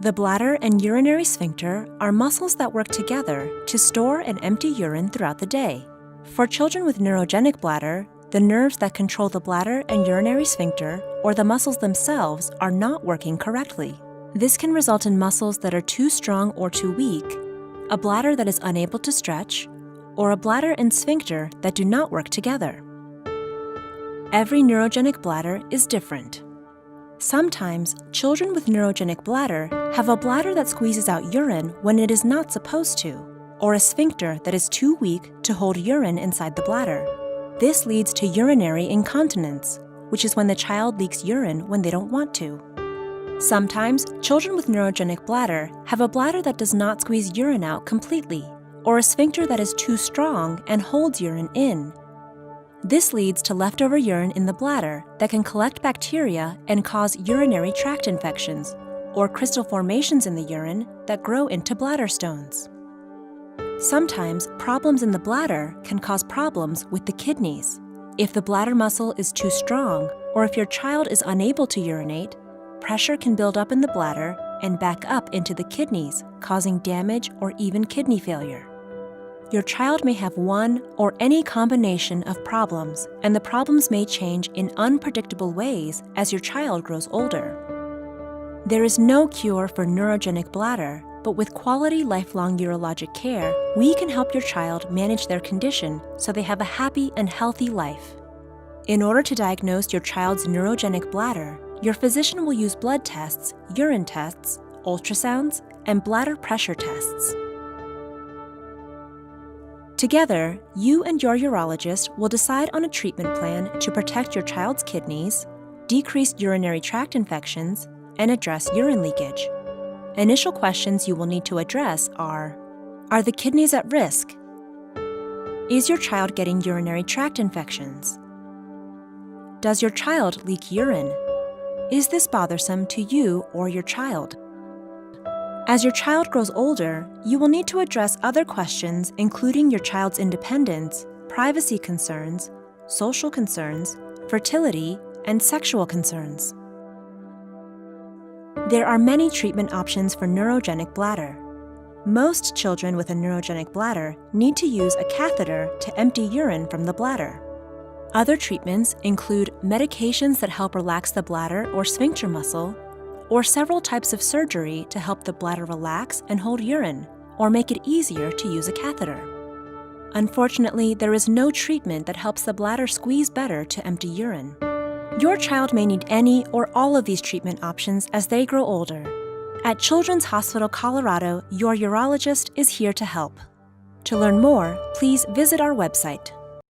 The bladder and urinary sphincter are muscles that work together to store and empty urine throughout the day. For children with neurogenic bladder, the nerves that control the bladder and urinary sphincter, or the muscles themselves, are not working correctly. This can result in muscles that are too strong or too weak, a bladder that is unable to stretch, or a bladder and sphincter that do not work together. Every neurogenic bladder is different. Sometimes, children with neurogenic bladder have a bladder that squeezes out urine when it is not supposed to, or a sphincter that is too weak to hold urine inside the bladder. This leads to urinary incontinence, which is when the child leaks urine when they don't want to. Sometimes, children with neurogenic bladder have a bladder that does not squeeze urine out completely, or a sphincter that is too strong and holds urine in. This leads to leftover urine in the bladder that can collect bacteria and cause urinary tract infections, or crystal formations in the urine that grow into bladder stones. Sometimes, problems in the bladder can cause problems with the kidneys. If the bladder muscle is too strong, or if your child is unable to urinate, pressure can build up in the bladder and back up into the kidneys, causing damage or even kidney failure. Your child may have one or any combination of problems, and the problems may change in unpredictable ways as your child grows older. There is no cure for neurogenic bladder, but with quality lifelong urologic care, we can help your child manage their condition so they have a happy and healthy life. In order to diagnose your child's neurogenic bladder, your physician will use blood tests, urine tests, ultrasounds, and bladder pressure tests. Together, you and your urologist will decide on a treatment plan to protect your child's kidneys, decrease urinary tract infections, and address urine leakage. Initial questions you will need to address are the kidneys at risk? Is your child getting urinary tract infections? Does your child leak urine? Is this bothersome to you or your child? As your child grows older, you will need to address other questions including your child's independence, privacy concerns, social concerns, fertility, and sexual concerns. There are many treatment options for neurogenic bladder. Most children with a neurogenic bladder need to use a catheter to empty urine from the bladder. Other treatments include medications that help relax the bladder or sphincter muscle, or several types of surgery to help the bladder relax and hold urine, or make it easier to use a catheter. Unfortunately, there is no treatment that helps the bladder squeeze better to empty urine. Your child may need any or all of these treatment options as they grow older. At Children's Hospital Colorado, your urologist is here to help. To learn more, please visit our website.